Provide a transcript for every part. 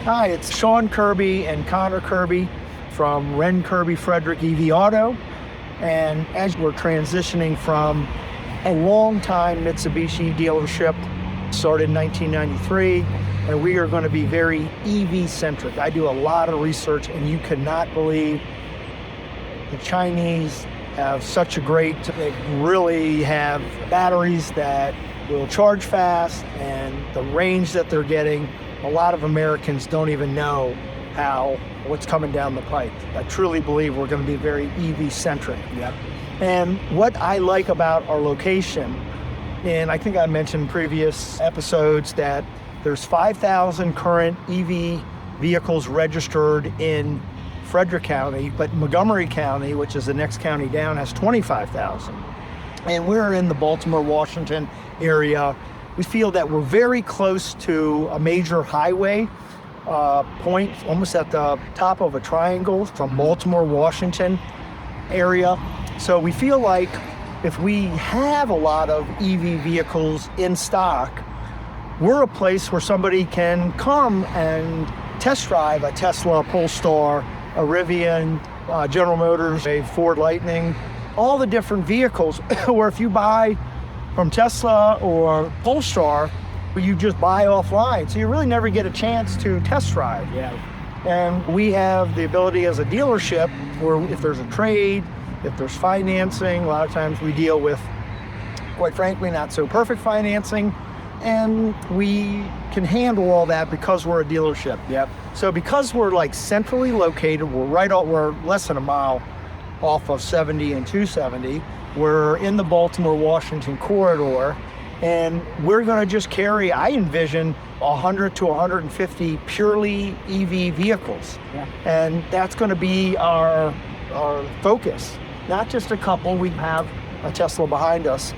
Hi, it's Sean Kirby and Connor Kirby from Renn Kirby Frederick EV Auto. And as we're transitioning from a long-time Mitsubishi dealership, started in 1993, and we are going to be very EV-centric. I do a lot of research, and you cannot believe the Chinese have such a great, they really have batteries that will charge fast, and the range that they're getting, a lot of Americans don't even know what's coming down the pipe. I truly believe we're going to be very EV-centric. Yep. And what I like about our location, and I think I mentioned in previous episodes that there's 5,000 current EV vehicles registered in Frederick County, but Montgomery County, which is the next county down, has 25,000. And we're in the Baltimore, Washington area. We feel that we're very close to a major highway point, almost at the top of a triangle from Baltimore, Washington area. So we feel like if we have a lot of EV vehicles in stock, we're a place where somebody can come and test drive a Tesla, Polestar, a Rivian, General Motors, a Ford Lightning, all the different vehicles, where if you buy from Tesla or Polestar, you just buy offline. So you really never get a chance to test drive. Yeah. And we have the ability as a dealership, where if there's a trade, if there's financing, a lot of times we deal with, quite frankly, not so perfect financing, and we can handle all that because we're a dealership. Yep. So because we're like centrally located, we're less than a mile off of 70 and 270. We're in the Baltimore-Washington corridor, and we're going to just carry, I envision, 100 to 150 purely EV vehicles. Yeah. And that's going to be our focus. Not just a couple. We have a Tesla behind us,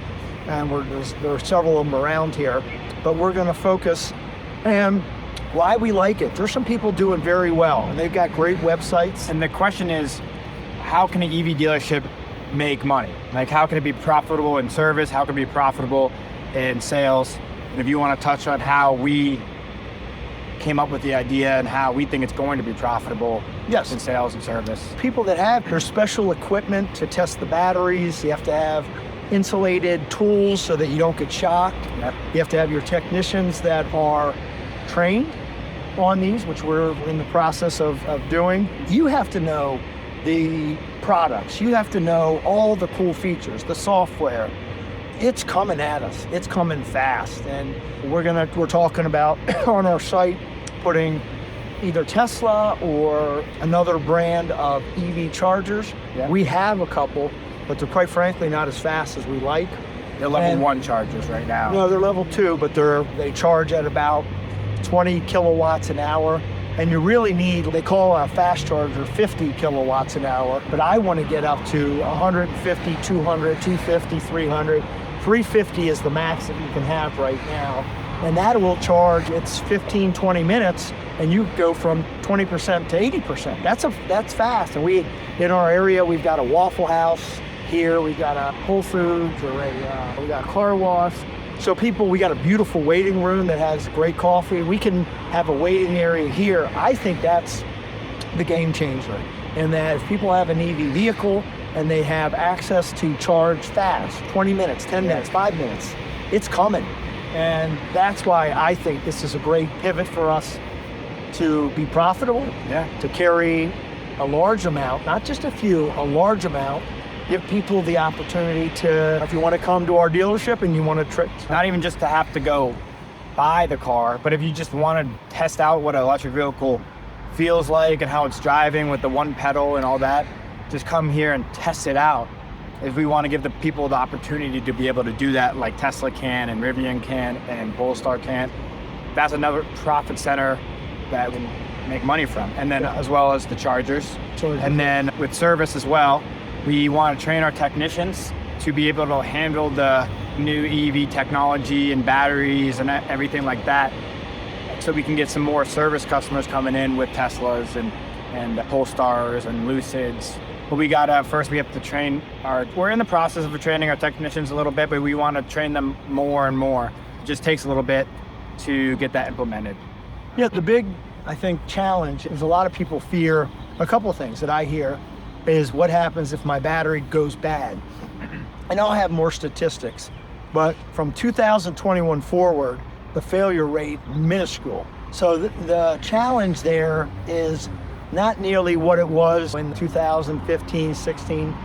and there are several of them around here, but we're going to focus. And why we like it, there's some people doing very well, and they've got great websites. And the question is, how can an EV dealership make money? Like, how can it be profitable in service? How can it be profitable in sales? And if you want to touch on how we came up with the idea and how we think it's going to be profitable Yes. in sales and service. People that have their special equipment to test the batteries, you have to have insulated tools so that you don't get shocked. Yep. You have to have your technicians that are trained on these, which we're in the process of doing. You have to know the products. You have to know all the cool features, the software. It's coming at us. It's coming fast. And we're talking about on our site putting either Tesla or another brand of EV chargers. Yeah. We have a couple, but they're quite frankly not as fast as we like. They're level 1 chargers right now. No, they're level 2, but they charge at about 20 kilowatts an hour. And you really need, they call a fast charger 50 kilowatts an hour, but I want to get up to 150, 200, 250, 300. 350 is the max that you can have right now. And that will charge, it's 15, 20 minutes, and you go from 20% to 80%. That's fast. And in our area, we've got a Waffle House here, we've got a Whole Foods, or we got a car wash. So we got a beautiful waiting room that has great coffee. We can have a waiting area here. I think that's the game changer. And that if people have an EV vehicle and they have access to charge fast, 20 minutes, 10 minutes, 5 minutes, it's coming. And that's why I think this is a great pivot for us to be profitable, to carry a large amount, not just a few, a large amount. Give people the opportunity to, if you want to come to our dealership and you want to Not even just to have to go buy the car, but if you just want to test out what an electric vehicle feels like and how it's driving with the one pedal and all that, just come here and test it out. If we want to give the people the opportunity to be able to do that, like Tesla can and Rivian can and Polestar can, that's another profit center that we can make money from. And then as well as the chargers. And then with service as well, we want to train our technicians to be able to handle the new EV technology and batteries and everything like that, so we can get some more service customers coming in with Teslas and Polestars and Lucids. But we have to train we're in the process of training our technicians a little bit, but we want to train them more and more. It just takes a little bit to get that implemented. Yeah, the big I think challenge is a lot of people fear a couple of things that I hear is what happens if my battery goes bad. And I'll have more statistics, but from 2021 forward, the failure rate minuscule. So the challenge there is not nearly what it was in 2015, 16.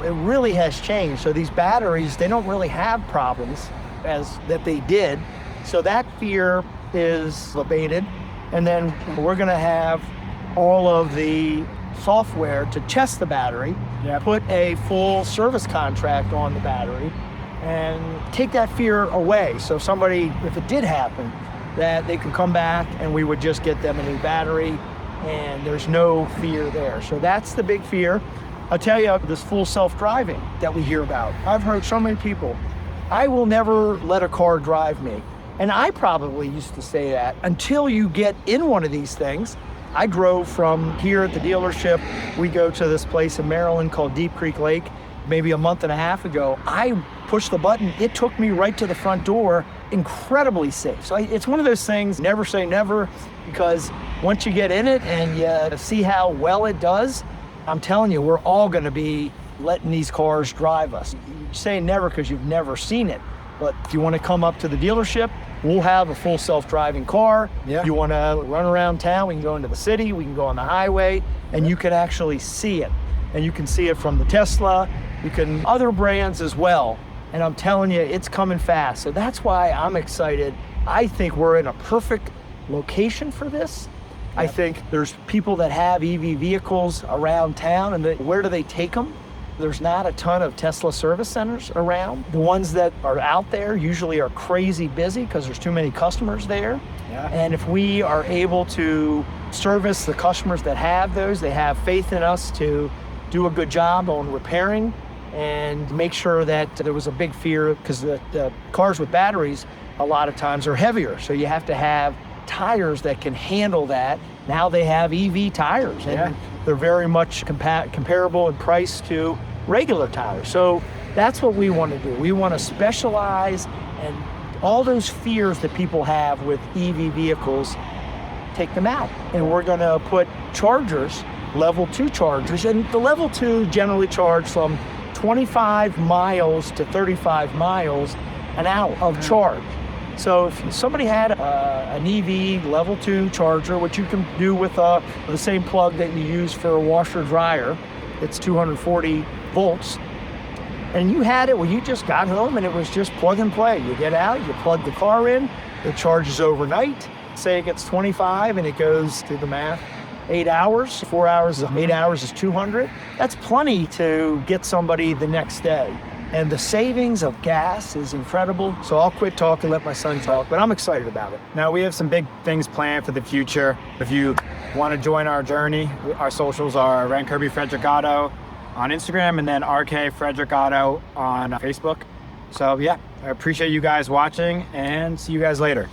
It really has changed. So these batteries, they don't really have problems as that they did. So that fear is abated. And then we're gonna have all of the software to test the battery, put a full service contract on the battery, and take that fear away. So if it did happen, that they could come back and we would just get them a new battery and there's no fear there. So that's the big fear. I'll tell you, this full self-driving that we hear about. I've heard so many people, I will never let a car drive me. And I probably used to say that until you get in one of these things. I drove from here at the dealership. We go to this place in Maryland called Deep Creek Lake. Maybe a month and a half ago, I pushed the button. It took me right to the front door, incredibly safe. So it's one of those things, never say never, because once you get in it and you see how well it does, I'm telling you, we're all gonna be letting these cars drive us. You say never because you've never seen it, but if you wanna come up to the dealership, we'll have a full self-driving car. Yeah. You wanna run around town, we can go into the city, we can go on the highway, and you can actually see it. And you can see it from the Tesla, other brands as well. And I'm telling you, it's coming fast. So that's why I'm excited. I think we're in a perfect location for this. I think there's people that have EV vehicles around town, and where do they take them? There's not a ton of Tesla service centers around. The ones that are out there usually are crazy busy because there's too many customers there. Yeah. And if we are able to service the customers that have those, they have faith in us to do a good job on repairing and make sure that there was a big fear, because the cars with batteries a lot of times are heavier. So you have to have tires that can handle that. Now they have EV tires, and they're very much comparable in price to regular tires. So that's what we want to do. We want to specialize, and all those fears that people have with EV vehicles, take them out. And we're going to put chargers, level 2 chargers, and the level 2 generally charge from 25 miles to 35 miles an hour of charge. So if somebody had an EV level 2 charger, which you can do with the same plug that you use for a washer dryer, it's 240 volts, and you had it, well, you just got home and it was just plug and play. You get out, you plug the car in, it charges overnight. Say it gets 25 and it goes, do the math, 8 hours, 4 hours, 8 hours is 200. That's plenty to get somebody the next day. And the savings of gas is incredible. So I'll quit talking, let my son talk, but I'm excited about it. Now, we have some big things planned for the future. If you want to join our journey, our socials are Renn Kirby Frederick Auto on Instagram, and then RK Frederick Auto on Facebook. So yeah, I appreciate you guys watching, and see you guys later.